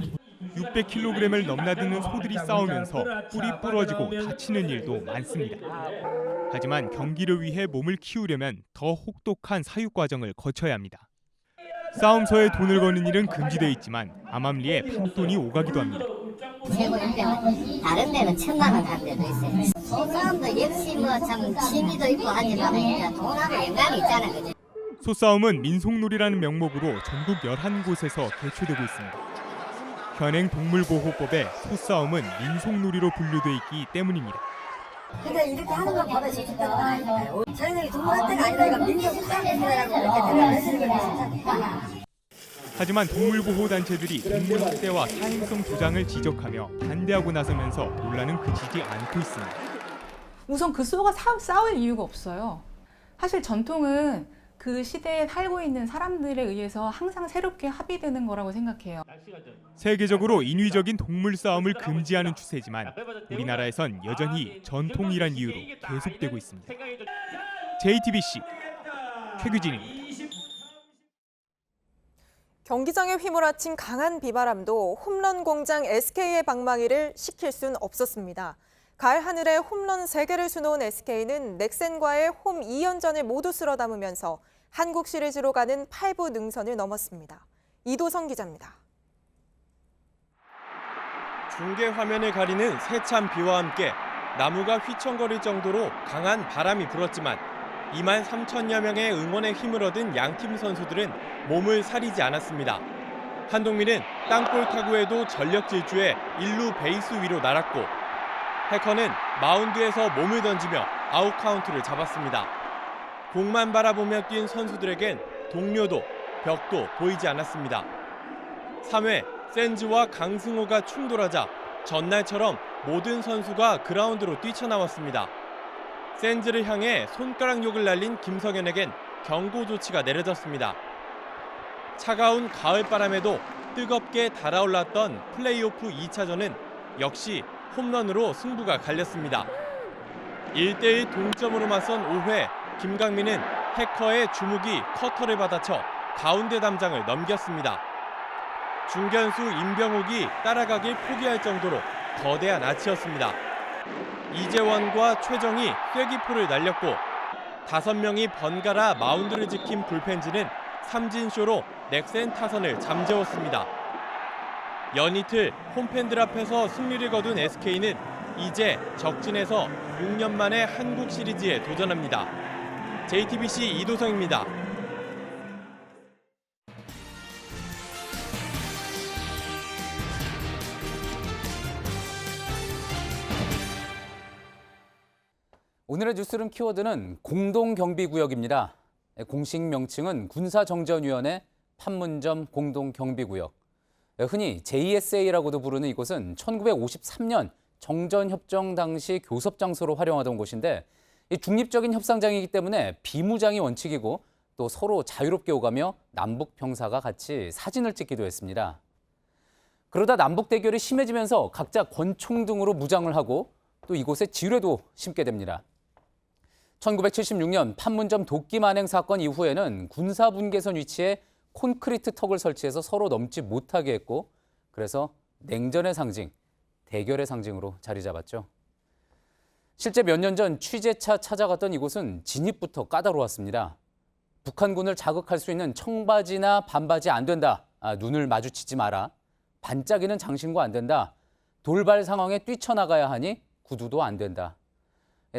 600kg을 넘나드는 소들이 싸우면서 뿔이 부러지고 다치는 일도 많습니다. 하지만 경기를 위해 몸을 키우려면 더 혹독한 사육 과정을 거쳐야 합니다. 싸움서에 돈을 거는 일은 금지되어 있지만 암암리에 판돈이 오가기도 합니다. 다른 데는 1000만 원 한 데도 있어요. 소싸움도 역시 참 취미도 있고 하지만 돈하고 연관이 있잖아요. 소싸움은 민속놀이라는 명목으로 전국 11곳에서 개최되고 있습니다. 현행 동물보호법에 소싸움은 민속놀이로 분류돼 있기 때문입니다. 근데 이렇게 하는 걸 보다 재밌다고 하니까요. 저희들이 동물학대가 아니라 이거 민족사회라고 이렇게 대답하시는 게 진짜. 하지만 동물보호단체들이 동물학대와 사행성 조장을 지적하며 반대하고 나서면서 논란은 그치지 않고 있습니다. 우선 그 소가 싸울 이유가 없어요. 사실 전통은 그 시대에 살고 있는 사람들에 의해서 항상 새롭게 합의되는 거라고 생각해요. 세계적으로 인위적인 동물 싸움을 금지하는 추세지만 우리나라에선 여전히 전통이란 이유로 계속되고 있습니다. JTBC 최규진입니다. 경기장에 휘몰아친 강한 비바람도 홈런 공장 SK의 방망이를 식힐 순 없었습니다. 가을 하늘에 홈런 3개를 수놓은 SK는 넥센과의 홈 2연전을 모두 쓸어 담으면서 한국 시리즈로 가는 8부 능선을 넘었습니다. 이도성 기자입니다. 중계 화면을 가리는 세찬 비와 함께 나무가 휘청거릴 정도로 강한 바람이 불었지만 2만 3천여 명의 응원의 힘을 얻은 양팀 선수들은 몸을 사리지 않았습니다. 한동민은 땅볼 타구에도 전력 질주해 1루 베이스 위로 날았고 해커는 마운드에서 몸을 던지며 아웃 카운트를 잡았습니다. 공만 바라보며 뛴 선수들에겐 동료도 벽도 보이지 않았습니다. 3회 센즈와 강승호가 충돌하자 전날처럼 모든 선수가 그라운드로 뛰쳐나왔습니다. 센즈를 향해 손가락 욕을 날린 김성현에겐 경고 조치가 내려졌습니다. 차가운 가을바람에도 뜨겁게 달아올랐던 플레이오프 2차전은 역시 홈런으로 승부가 갈렸습니다. 1대1 동점으로 맞선 5회 김강민은 해커의 주무기 커터를 받아쳐 가운데 담장을 넘겼습니다. 중견수 임병욱이 따라가길 포기할 정도로 거대한 아치였습니다. 이재원과 최정이 쐐기포를 날렸고 5명이 번갈아 마운드를 지킨 불펜진은 삼진쇼로 넥센 타선을 잠재웠습니다. 연이틀 홈팬들 앞에서 승리를 거둔 SK는 이제 적진에서 6년 만에 한국 시리즈에 도전합니다. JTBC 이도성입니다. 오늘의 뉴스룸 키워드는 공동경비구역입니다. 공식 명칭은 군사정전위원회 판문점 공동경비구역. 흔히 JSA라고도 부르는 이곳은 1953년 정전협정 당시 교섭장소로 활용하던 곳인데 중립적인 협상장이기 때문에 비무장이 원칙이고 또 서로 자유롭게 오가며 남북 병사가 같이 사진을 찍기도 했습니다. 그러다 남북 대결이 심해지면서 각자 권총 등으로 무장을 하고 또 이곳에 지뢰도 심게 됩니다. 1976년 판문점 도끼 만행 사건 이후에는 군사 분계선 위치에 콘크리트 턱을 설치해서 서로 넘지 못하게 했고, 그래서 냉전의 상징, 대결의 상징으로 자리 잡았죠. 실제 몇 년 전 취재차 찾아갔던 이곳은 진입부터 까다로웠습니다. 북한군을 자극할 수 있는 청바지나 반바지 안 된다. 눈을 마주치지 마라. 반짝이는 장신구 안 된다. 돌발 상황에 뛰쳐나가야 하니 구두도 안 된다.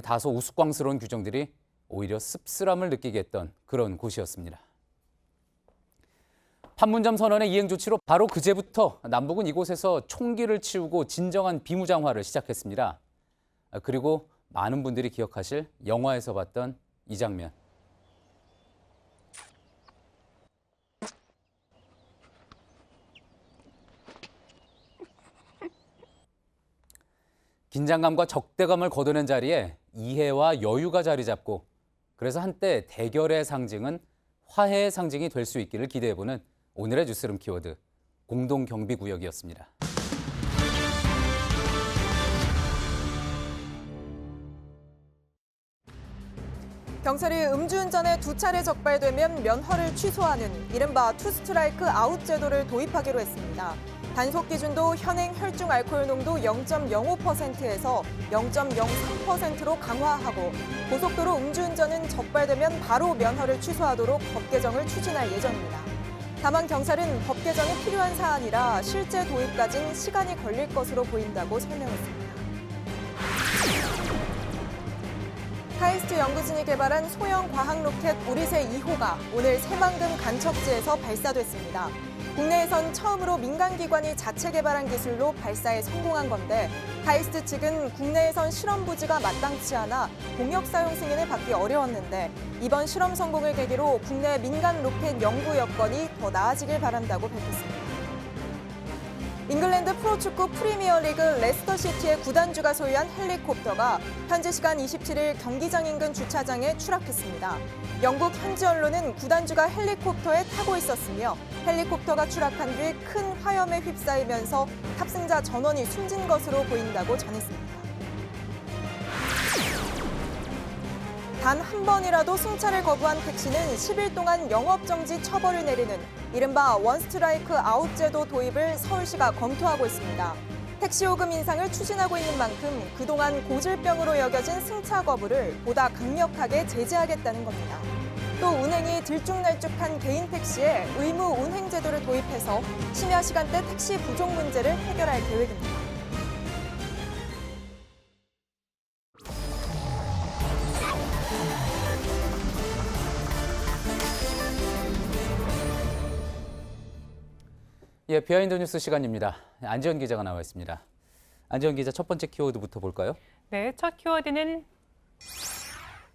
다소 우스꽝스러운 규정들이 오히려 씁쓸함을 느끼게 했던 그런 곳이었습니다. 판문점 선언의 이행 조치로 바로 그제부터 남북은 이곳에서 총기를 치우고 진정한 비무장화를 시작했습니다. 그리고 많은 분들이 기억하실 영화에서 봤던 이 장면. 긴장감과 적대감을 걷어낸 자리에 이해와 여유가 자리 잡고, 그래서 한때 대결의 상징은 화해의 상징이 될 수 있기를 기대해보는 오늘의 뉴스룸 키워드, 공동경비구역이었습니다. 경찰이 음주운전에 2차례 적발되면 면허를 취소하는 이른바 투스트라이크 아웃 제도를 도입하기로 했습니다. 단속 기준도 현행 혈중 알코올 농도 0.05%에서 0.03%로 강화하고, 고속도로 음주운전은 적발되면 바로 면허를 취소하도록 법 개정을 추진할 예정입니다. 다만 경찰은 법 개정이 필요한 사안이라 실제 도입까지는 시간이 걸릴 것으로 보인다고 설명했습니다. 카이스트 연구진이 개발한 소형 과학 로켓 오리세 2호가 오늘 새만금 간척지에서 발사됐습니다. 국내에선 처음으로 민간기관이 자체 개발한 기술로 발사에 성공한 건데, 카이스트 측은 국내에선 실험 부지가 마땅치 않아 공역 사용 승인을 받기 어려웠는데, 이번 실험 성공을 계기로 국내 민간 로켓 연구 여건이 더 나아지길 바란다고 밝혔습니다. 잉글랜드 프로축구 프리미어리그 레스터시티의 구단주가 소유한 헬리콥터가 현지 시간 27일 경기장 인근 주차장에 추락했습니다. 영국 현지 언론은 구단주가 헬리콥터에 타고 있었으며 헬리콥터가 추락한 뒤 큰 화염에 휩싸이면서 탑승자 전원이 숨진 것으로 보인다고 전했습니다. 단 한 번이라도 승차를 거부한 택시는 10일 동안 영업정지 처벌을 내리는 이른바 원스트라이크 아웃 제도 도입을 서울시가 검토하고 있습니다. 택시 요금 인상을 추진하고 있는 만큼 그동안 고질병으로 여겨진 승차 거부를 보다 강력하게 제재하겠다는 겁니다. 또 운행이 들쭉날쭉한 개인 택시에 의무 운행 제도를 도입해서 심야 시간대 택시 부족 문제를 해결할 계획입니다. 예, 비하인드 뉴스 시간입니다. 안지원 기자가 나와 있습니다. 안지원 기자, 첫 번째 키워드부터 볼까요? 네, 첫 키워드는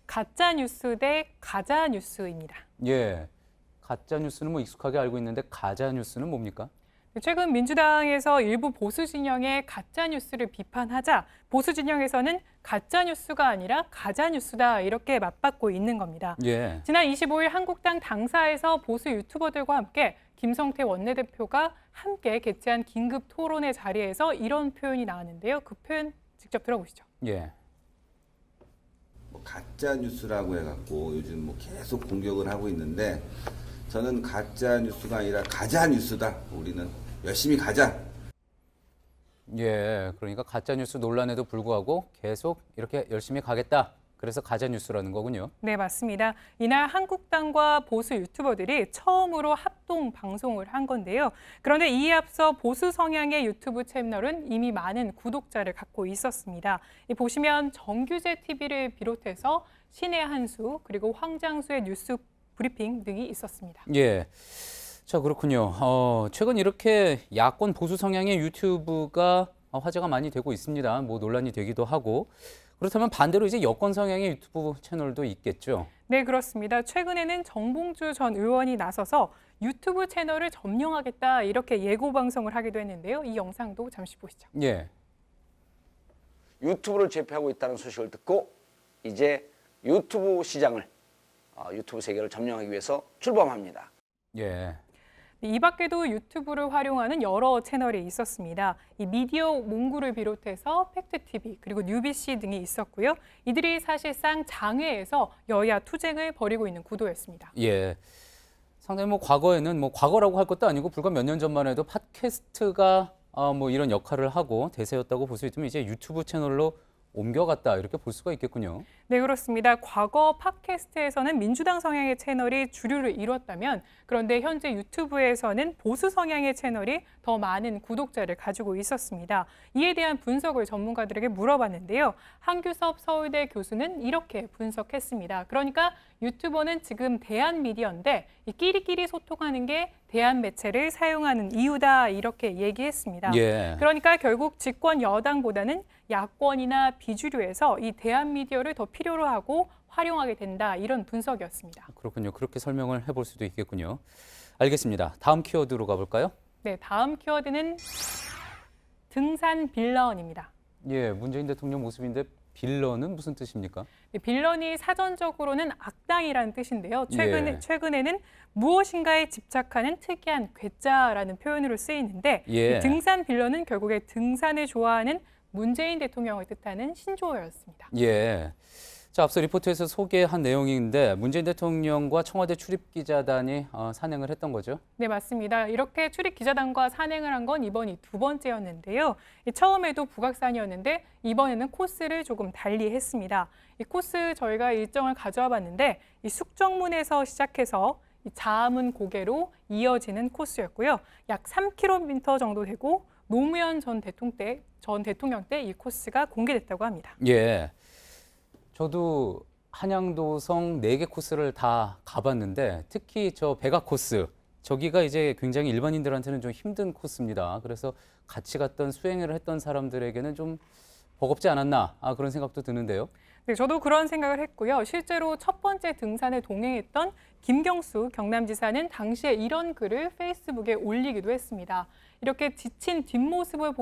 가짜 뉴스 대 가짜 뉴스입니다. 예, 가짜 뉴스는 뭐 익숙하게 알고 있는데 가짜 뉴스는 뭡니까? 최근 민주당에서 일부 보수 진영의 가짜 뉴스를 비판하자 보수 진영에서는 가짜 뉴스가 아니라 가짜 뉴스다 이렇게 맞받고 있는 겁니다. 예. 지난 25일 한국당 당사에서 보수 유튜버들과 함께 김성태 원내대표가 함께 개최한 긴급 토론회 자리에서 이런 표현이 나왔는데요. 그 표현 직접 들어보시죠. 예. 가짜 뉴스라고 해갖고 요즘 뭐 계속 공격을 하고 있는데, 저는 가짜 뉴스가 아니라 가짜 뉴스다. 우리는 열심히 가자. 예, 그러니까 가짜 뉴스 논란에도 불구하고 계속 이렇게 열심히 가겠다. 그래서 가짜 뉴스라는 거군요. 네, 맞습니다. 이날 한국당과 보수 유튜버들이 처음으로 합동 방송을 한 건데요. 그런데 이에 앞서 보수 성향의 유튜브 채널은 이미 많은 구독자를 갖고 있었습니다. 보시면 정규재 TV를 비롯해서 신의 한수 그리고 황장수의 뉴스 브리핑 등이 있었습니다. 예. 자, 그렇군요. 최근 이렇게 야권 보수 성향의 유튜브가 화제가 많이 되고 있습니다. 뭐 논란이 되기도 하고. 그렇다면 반대로 이제 여권 성향의 유튜브 채널도 있겠죠? 네, 그렇습니다. 최근에는 정봉주 전 의원이 나서서 유튜브 채널을 점령하겠다 이렇게 예고 방송을 하기도 했는데요. 이 영상도 잠시 보시죠. 예. 유튜브를 제패하고 있다는 소식을 듣고 이제 유튜브 시장을 유튜브 세계를 점령하기 위해서 출범합니다. 예. 이 밖에도 유튜브를 활용하는 여러 채널이 있었습니다. 이 미디어 몽구를 비롯해서 팩트TV 그리고 뉴비씨 등이 있었고요. 이들이 사실상 장외에서 여야 투쟁을 벌이고 있는 구도였습니다. 예. 상당히 과거에는 과거라고 할 것도 아니고 불과 몇 년 전만 해도 팟캐스트가 이런 역할을 하고 대세였다고 볼 수 있으면 이제 유튜브 채널로 옮겨갔다 이렇게 볼 수가 있겠군요. 네, 그렇습니다. 과거 팟캐스트에서는 민주당 성향의 채널이 주류를 이뤘다면 그런데 현재 유튜브에서는 보수 성향의 채널이 더 많은 구독자를 가지고 있었습니다. 이에 대한 분석을 전문가들에게 물어봤는데요. 한규섭 서울대 교수는 이렇게 분석했습니다. 그러니까 유튜버는 지금 대한미디어인데 이 끼리끼리 소통하는 게 대한 매체를 사용하는 이유다 이렇게 얘기했습니다. 예. 그러니까 결국 집권 여당보다는 야권이나 비주류에서 이 대한미디어를 더 필요로 하고 활용하게 된다 이런 분석이었습니다. 그렇군요. 그렇게 설명을 해볼 수도 있겠군요. 알겠습니다. 다음 키워드로 가볼까요? 네, 다음 키워드는 등산 빌런입니다. 예, 문재인 대통령 모습인데 빌런은 무슨 뜻입니까? 네, 빌런이 사전적으로는 악당이라는 뜻인데요. 예. 최근에는 무엇인가에 집착하는 특이한 괴짜라는 표현으로 쓰이는데 예. 이 등산 빌런은 결국에 등산을 좋아하는 문재인 대통령을 뜻하는 신조어였습니다. 예. 자, 앞서 리포트에서 소개한 내용인데 문재인 대통령과 청와대 출입기자단이 산행을 했던 거죠? 네, 맞습니다. 이렇게 출입기자단과 산행을 한 건 이번이 두 번째였는데요. 처음에도 북악산이었는데 이번에는 코스를 조금 달리 했습니다. 이 코스 저희가 일정을 가져와 봤는데 이 숙정문에서 시작해서 이 자암은 고개로 이어지는 코스였고요. 약 3km 정도 되고 노무현 전 대통령 때 이 코스가 공개됐다고 합니다. 예. 저도 한양도성 4개 코스를 다 가봤는데 특히 저 백악 코스 저기가 이제 굉장히 일반인들한테는 좀 힘든 코스입니다. 그래서 같이 갔던 수행을 했던 사람들에게는 좀 버겁지 않았나 그런 생각도 드는데요. 네, 저도 그런 생각을 했고요. 실제로 첫 번째 등산에 동행했던 김경수 경남지사는 당시에 이런 글을 페이스북에 올리기도 했습니다. 이렇게 지친 뒷모습을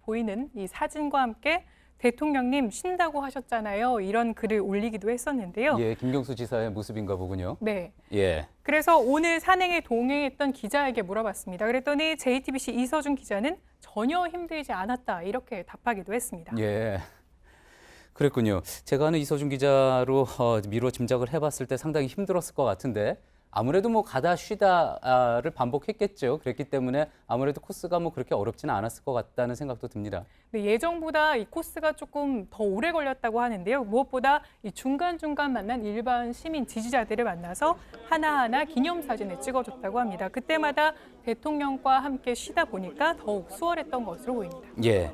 보이는 이 사진과 함께 대통령님 쉰다고 하셨잖아요. 이런 글을 올리기도 했었는데요. 예, 김경수 지사의 모습인가 보군요. 네. 예. 그래서 오늘 산행에 동행했던 기자에게 물어봤습니다. 그랬더니 JTBC 이서준 기자는 전혀 힘들지 않았다 이렇게 답하기도 했습니다. 예. 그랬군요. 제가 아는 이서준 기자로 미루어 짐작을 해봤을 때 상당히 힘들었을 것 같은데 아무래도 가다 쉬다를 반복했겠죠. 그랬기 때문에 아무래도 코스가 그렇게 어렵지는 않았을 것 같다는 생각도 듭니다. 네, 예정보다 이 코스가 조금 더 오래 걸렸다고 하는데요. 무엇보다 이 중간중간 만난 일반 시민 지지자들을 만나서 하나하나 기념사진을 찍어줬다고 합니다. 그때마다 대통령과 함께 쉬다 보니까 더욱 수월했던 것으로 보입니다. 예.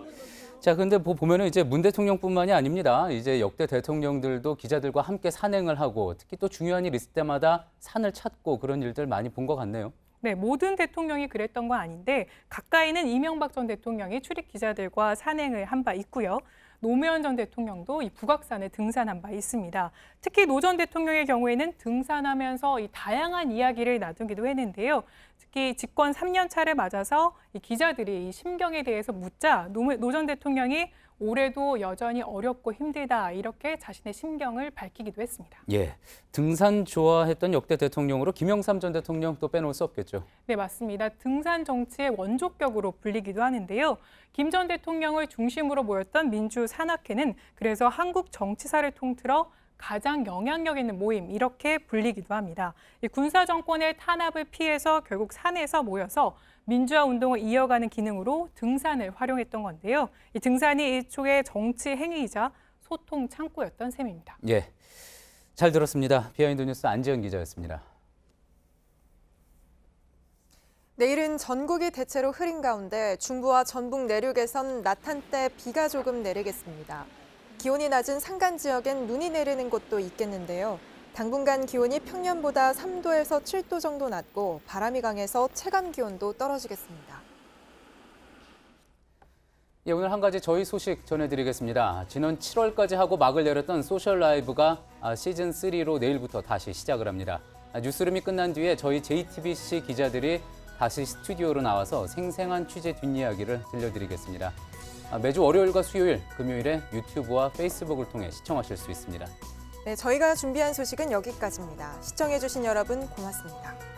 자, 근데 보면은 이제 문 대통령뿐만이 아닙니다. 이제 역대 대통령들도 기자들과 함께 산행을 하고 특히 또 중요한 일 있을 때마다 산을 찾고 그런 일들 많이 본 것 같네요. 네, 모든 대통령이 그랬던 건 아닌데 가까이는 이명박 전 대통령이 출입 기자들과 산행을 한 바 있고요. 노무현 전 대통령도 이 북악산에 등산한 바 있습니다. 특히 노 전 대통령의 경우에는 등산하면서 이 다양한 이야기를 나누기도 했는데요. 특히 집권 3년 차를 맞아서 이 기자들이 이 심경에 대해서 묻자 노 전 대통령이 올해도 여전히 어렵고 힘들다 이렇게 자신의 심경을 밝히기도 했습니다. 예, 등산 좋아했던 역대 대통령으로 김영삼 전 대통령 또 빼놓을 수 없겠죠. 네, 맞습니다. 등산 정치의 원조격으로 불리기도 하는데요. 김 전 대통령을 중심으로 모였던 민주산악회는 그래서 한국 정치사를 통틀어 가장 영향력 있는 모임 이렇게 불리기도 합니다. 이 군사 정권의 탄압을 피해서 결국 산에서 모여서 민주화 운동을 이어가는 기능으로 등산을 활용했던 건데요. 이 등산이 일종의 정치 행위이자 소통 창구였던 셈입니다. 예, 잘 들었습니다. 비하인드 뉴스 안지연 기자였습니다. 내일은 전국이 대체로 흐린 가운데 중부와 전북 내륙에선 낮 한때 비가 조금 내리겠습니다. 기온이 낮은 산간 지역엔 눈이 내리는 곳도 있겠는데요. 당분간 기온이 평년보다 3도에서 7도 정도 낮고 바람이 강해서 체감 기온도 떨어지겠습니다. 예, 오늘 한 가지 저희 소식 전해드리겠습니다. 지난 7월까지 하고 막을 내렸던 소셜 라이브가 시즌 3로 내일부터 다시 시작을 합니다. 뉴스룸이 끝난 뒤에 저희 JTBC 기자들이 다시 스튜디오로 나와서 생생한 취재 뒷이야기를 들려드리겠습니다. 매주 월요일과 수요일, 금요일에 유튜브와 페이스북을 통해 시청하실 수 있습니다. 네, 저희가 준비한 소식은 여기까지입니다. 시청해주신 여러분 고맙습니다.